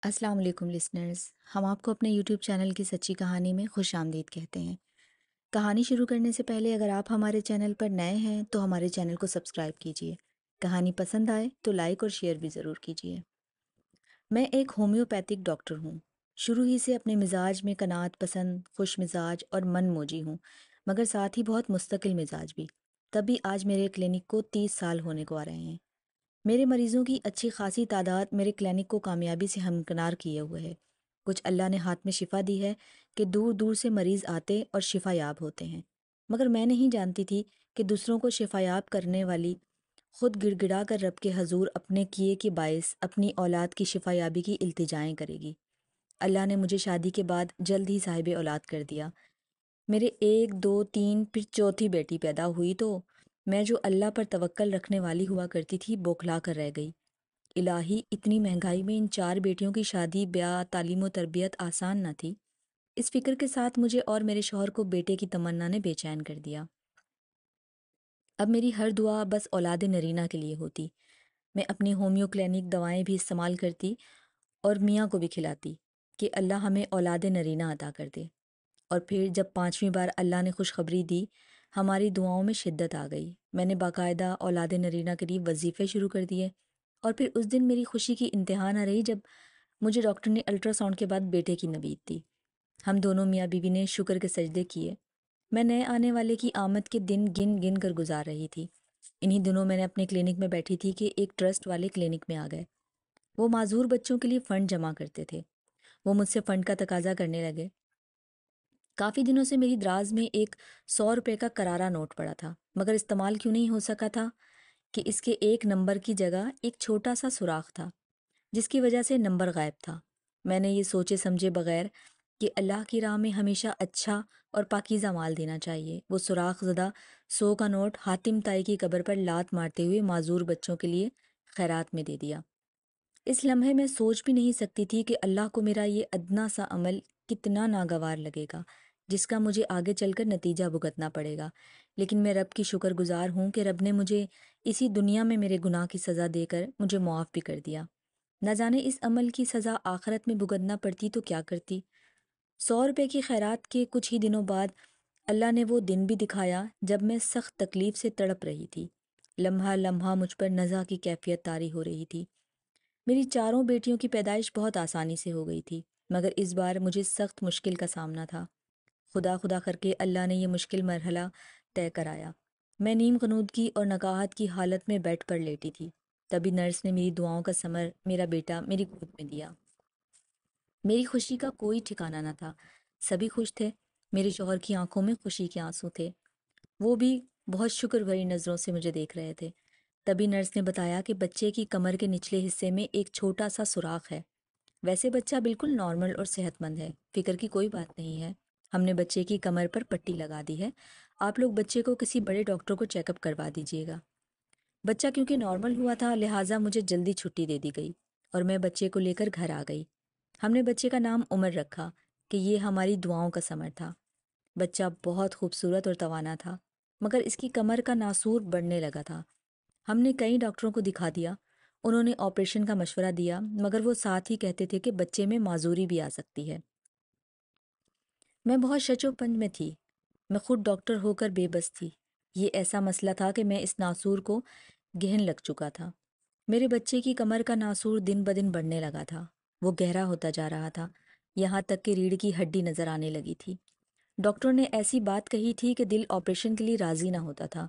السلام علیکم لسنرز، ہم آپ کو اپنے یوٹیوب چینل کی سچی کہانی میں خوش آمدید کہتے ہیں۔ کہانی شروع کرنے سے پہلے اگر آپ ہمارے چینل پر نئے ہیں تو ہمارے چینل کو سبسکرائب کیجیے۔ کہانی پسند آئے تو لائک اور شیئر بھی ضرور کیجیے۔ میں ایک ہومیوپیتھک ڈاکٹر ہوں۔ شروع ہی سے اپنے مزاج میں قناعت پسند، خوش مزاج اور من موجی ہوں، مگر ساتھ ہی بہت مستقل مزاج بھی۔ تبھی آج میرے کلینک کو 30 سال ہونے کو آ رہے ہیں۔ میرے مریضوں کی اچھی خاصی تعداد میرے کلینک کو کامیابی سے ہمکنار کیے ہوئے ہے۔ کچھ اللہ نے ہاتھ میں شفا دی ہے کہ دور دور سے مریض آتے اور شفا یاب ہوتے ہیں، مگر میں نہیں جانتی تھی کہ دوسروں کو شفا یاب کرنے والی خود گڑ گڑا کر رب کے حضور اپنے کیے کے باعث اپنی اولاد کی شفا یابی کی التجائیں کرے گی۔ اللہ نے مجھے شادی کے بعد جلد ہی صاحب اولاد کر دیا۔ میرے 1 2 3 پھر چوتھی بیٹی پیدا ہوئی تو میں جو اللہ پر توکل رکھنے والی ہوا کرتی تھی بوکھلا کر رہ گئی۔ الہی، اتنی مہنگائی میں ان 4 بیٹیوں کی شادی بیاہ تعلیم و تربیت آسان نہ تھی۔ اس فکر کے ساتھ مجھے اور میرے شوہر کو بیٹے کی تمنا نے بے چین کر دیا۔ اب میری ہر دعا بس اولاد نرینہ کے لیے ہوتی۔ میں اپنی ہومیو کلینک دوائیں بھی استعمال کرتی اور میاں کو بھی کھلاتی کہ اللہ ہمیں اولاد نرینہ عطا کر دے۔ اور پھر جب 5ویں بار اللہ نے خوشخبری دی، ہماری دعاؤں میں شدت آ گئی۔ میں نے باقاعدہ اولاد نرینہ کے لیے وظیفے شروع کر دیے، اور پھر اس دن میری خوشی کی انتہا نہ رہی جب مجھے ڈاکٹر نے الٹرا ساؤنڈ کے بعد بیٹے کی نوید دی۔ ہم دونوں میاں بیوی نے شکر کے سجدے کیے۔ میں نئے آنے والے کی آمد کے دن گن گن کر گزار رہی تھی۔ انہی دنوں میں نے اپنے کلینک میں بیٹھی تھی کہ ایک ٹرسٹ والے کلینک میں آ گئے۔ وہ معذور بچوں کے لیے فنڈ جمع کرتے تھے۔ وہ مجھ سے فنڈ کا تقاضا کرنے لگے۔ کافی دنوں سے میری دراز میں ایک 100 روپے کا کرارا نوٹ پڑا تھا، مگر استعمال کیوں نہیں ہو سکا تھا کہ اس کے ایک نمبر کی جگہ ایک چھوٹا سا سوراخ تھا، جس کی وجہ سے نمبر غائب تھا۔ میں نے یہ سوچے سمجھے بغیر کہ اللہ کی راہ میں ہمیشہ اچھا اور پاکیزہ مال دینا چاہیے، وہ سوراخ زدہ 100 کا نوٹ حاتم تائی کی قبر پر لات مارتے ہوئے معذور بچوں کے لیے خیرات میں دے دیا۔ اس لمحے میں سوچ بھی نہیں سکتی تھی کہ اللہ کو میرا یہ ادنا سا عمل کتنا ناگوار لگے گا، جس کا مجھے آگے چل کر نتیجہ بھگتنا پڑے گا۔ لیکن میں رب کی شکر گزار ہوں کہ رب نے مجھے اسی دنیا میں میرے گناہ کی سزا دے کر مجھے معاف بھی کر دیا۔ نہ جانے اس عمل کی سزا آخرت میں بھگتنا پڑتی تو کیا کرتی۔ 100 روپے کی خیرات کے کچھ ہی دنوں بعد اللہ نے وہ دن بھی دکھایا جب میں سخت تکلیف سے تڑپ رہی تھی۔ لمحہ لمحہ مجھ پر نزع کی کیفیت طاری ہو رہی تھی۔ میری 4 بیٹیوں کی پیدائش بہت آسانی سے ہو گئی تھی، مگر اس بار مجھے سخت مشکل کا سامنا تھا۔ خدا خدا کر کے اللہ نے یہ مشکل مرحلہ طے کرایا۔ میں نیم غنودگی اور نقاہت کی حالت میں بیڈ پر لیٹی تھی۔ تبھی نرس نے میری دعاؤں کا ثمر میرا بیٹا میری گود میں دیا۔ میری خوشی کا کوئی ٹھکانہ نہ تھا۔ سبھی خوش تھے۔ میرے شوہر کی آنکھوں میں خوشی کے آنسو تھے، وہ بھی بہت شکر بھری نظروں سے مجھے دیکھ رہے تھے۔ تبھی نرس نے بتایا کہ بچے کی کمر کے نچلے حصے میں ایک چھوٹا سا سوراخ ہے۔ ویسے بچہ بالکل نارمل اور صحت مند ہے، فکر کی کوئی بات نہیں ہے۔ ہم نے بچے کی کمر پر پٹی لگا دی ہے، آپ لوگ بچے کو کسی بڑے ڈاکٹر کو چیک اپ کروا دیجیے گا۔ بچہ کیونکہ نارمل ہوا تھا لہٰذا مجھے جلدی چھٹی دے دی گئی اور میں بچے کو لے کر گھر آ گئی۔ ہم نے بچے کا نام عمر رکھا کہ یہ ہماری دعاؤں کا ثمر تھا۔ بچہ بہت خوبصورت اور توانا تھا، مگر اس کی کمر کا ناسور بڑھنے لگا تھا۔ ہم نے کئی ڈاکٹروں کو دکھا دیا، انہوں نے آپریشن کا مشورہ دیا، مگر وہ ساتھ ہی کہتے تھے کہ بچے میں معذوری بھی آ سکتی ہے۔ میں بہت شچ و پنج میں تھی۔ میں خود ڈاکٹر ہو کر بے بس تھی۔ یہ ایسا مسئلہ تھا کہ میں اس ناسور کو گہن لگ چکا تھا۔ میرے بچے کی کمر کا ناسور دن بدن بڑھنے لگا تھا، وہ گہرا ہوتا جا رہا تھا، یہاں تک کہ ریڑھ کی ہڈی نظر آنے لگی تھی۔ ڈاکٹر نے ایسی بات کہی تھی کہ دل آپریشن کے لیے راضی نہ ہوتا تھا۔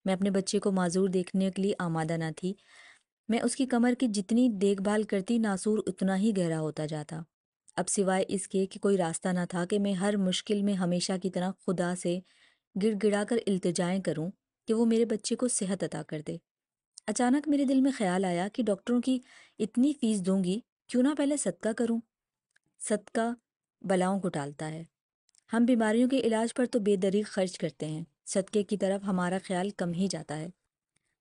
میں اپنے بچے کو معذور دیکھنے کے لیے آمادہ نہ تھی۔ میں اس کی کمر کی جتنی دیکھ بھال کرتی ناسور اتنا ہی گہرا ہوتا جاتا۔ اب سوائے اس کے کہ کوئی راستہ نہ تھا کہ میں ہر مشکل میں ہمیشہ کی طرح خدا سے گڑ گڑا کر التجائیں کروں کہ وہ میرے بچے کو صحت عطا کر دے۔ اچانک میرے دل میں خیال آیا کہ ڈاکٹروں کی اتنی فیس دوں گی، کیوں نہ پہلے صدقہ کروں۔ صدقہ بلاؤں کو ٹالتا ہے۔ ہم بیماریوں کے علاج پر تو بے دریغ خرچ کرتے ہیں، صدقے کی طرف ہمارا خیال کم ہی جاتا ہے۔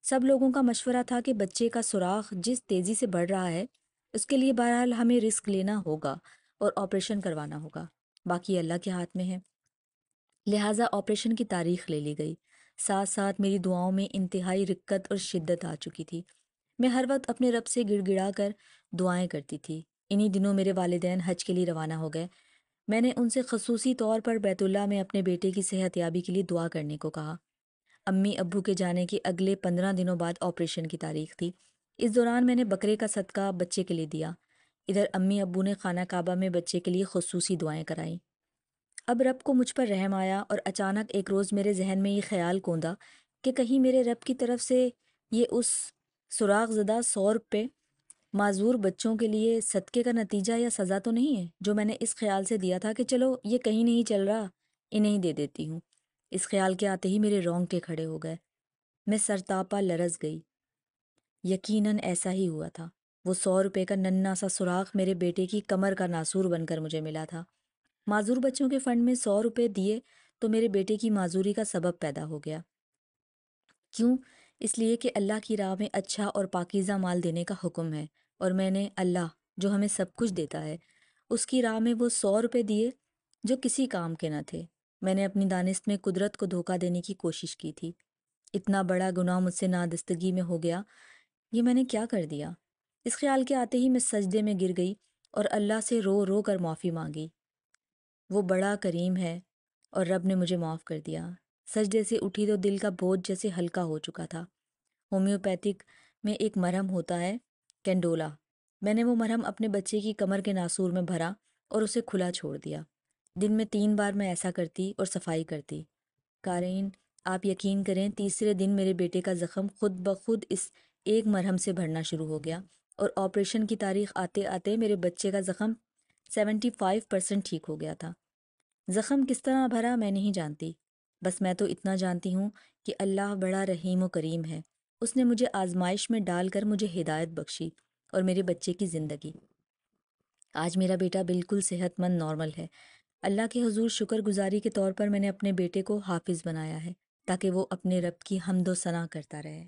سب لوگوں کا مشورہ تھا کہ بچے کا سوراخ جس تیزی سے بڑھ رہا ہے اس کے لیے بہرحال ہمیں رسک لینا ہوگا اور آپریشن کروانا ہوگا، باقی اللہ کے ہاتھ میں ہے۔ لہٰذا آپریشن کی تاریخ لے لی گئی۔ ساتھ ساتھ میری دعاؤں میں انتہائی رقت اور شدت آ چکی تھی۔ میں ہر وقت اپنے رب سے گڑ گڑا کر دعائیں کرتی تھی، انہی دنوں میرے والدین حج کے لیے روانہ ہو گئے۔ میں نے ان سے خصوصی طور پر بیت اللہ میں اپنے بیٹے کی صحت یابی کے لیے دعا کرنے کو کہا۔ امی ابو کے جانے کے اگلے 15 دنوں بعد آپریشن کی تاریخ تھی۔ اس دوران میں نے بکرے کا صدقہ بچے کے لیے دیا۔ ادھر امی ابو نے خانہ کعبہ میں بچے کے لیے خصوصی دعائیں کرائیں۔ اب رب کو مجھ پر رحم آیا اور اچانک ایک روز میرے ذہن میں یہ خیال کوندا کہ کہیں میرے رب کی طرف سے یہ اس سراغ زدہ 100 روپے معذور بچوں کے لیے صدقے کا نتیجہ یا سزا تو نہیں ہے، جو میں نے اس خیال سے دیا تھا کہ چلو یہ کہیں نہیں چل رہا، انہیں ہی دے دیتی ہوں۔ اس خیال کے آتے ہی میرے رونگٹے کھڑے ہو گئے، میں سرتاپا لرز گئی۔ یقیناً ایسا ہی ہوا تھا۔ وہ 100 روپے کا ننھا سا سراغ میرے بیٹے کی کمر کا ناسور بن کر مجھے ملا تھا۔ معذور بچوں کے فنڈ میں 100 روپے دیے تو میرے بیٹے کی معذوری کا سبب پیدا ہو گیا۔ کیوں؟ اس لیے کہ اللہ کی راہ میں اچھا اور پاکیزہ مال دینے کا حکم ہے، اور میں نے اللہ جو ہمیں سب کچھ دیتا ہے اس کی راہ میں وہ 100 روپے دیے جو کسی کام کے نہ تھے۔ میں نے اپنی دانست میں قدرت کو دھوکہ دینے کی کوشش کی تھی۔ اتنا بڑا گناہ مجھ سے نادستگی میں ہو گیا، یہ میں نے کیا کر دیا؟ اس خیال کے آتے ہی میں سجدے میں گر گئی اور اللہ سے رو رو کر معافی مانگی۔ وہ بڑا کریم ہے اور رب نے مجھے معاف کر دیا۔ سجدے سے اٹھی تو دل کا بوجھ جیسے ہلکا ہو چکا تھا۔ ہومیوپیتھک میں ایک مرہم ہوتا ہے، کینڈولا۔ میں نے وہ مرہم اپنے بچے کی کمر کے ناسور میں بھرا اور اسے کھلا چھوڑ دیا۔ دن میں 3 بار میں ایسا کرتی اور صفائی کرتی۔ قارئین، آپ یقین کریں، تیسرے دن میرے بیٹے کا زخم خود بخود اس ایک مرہم سے بھرنا شروع ہو گیا، اور آپریشن کی تاریخ آتے آتے میرے بچے کا زخم 75% ٹھیک ہو گیا تھا۔ زخم کس طرح بھرا میں نہیں جانتی، بس میں تو اتنا جانتی ہوں کہ اللہ بڑا رحیم و کریم ہے۔ اس نے مجھے آزمائش میں ڈال کر مجھے ہدایت بخشی اور میرے بچے کی زندگی۔ آج میرا بیٹا بالکل صحت مند نارمل ہے۔ اللہ کے حضور شکر گزاری کے طور پر میں نے اپنے بیٹے کو حافظ بنایا ہے تاکہ وہ اپنے رب کی حمد و ثنا کرتا رہے۔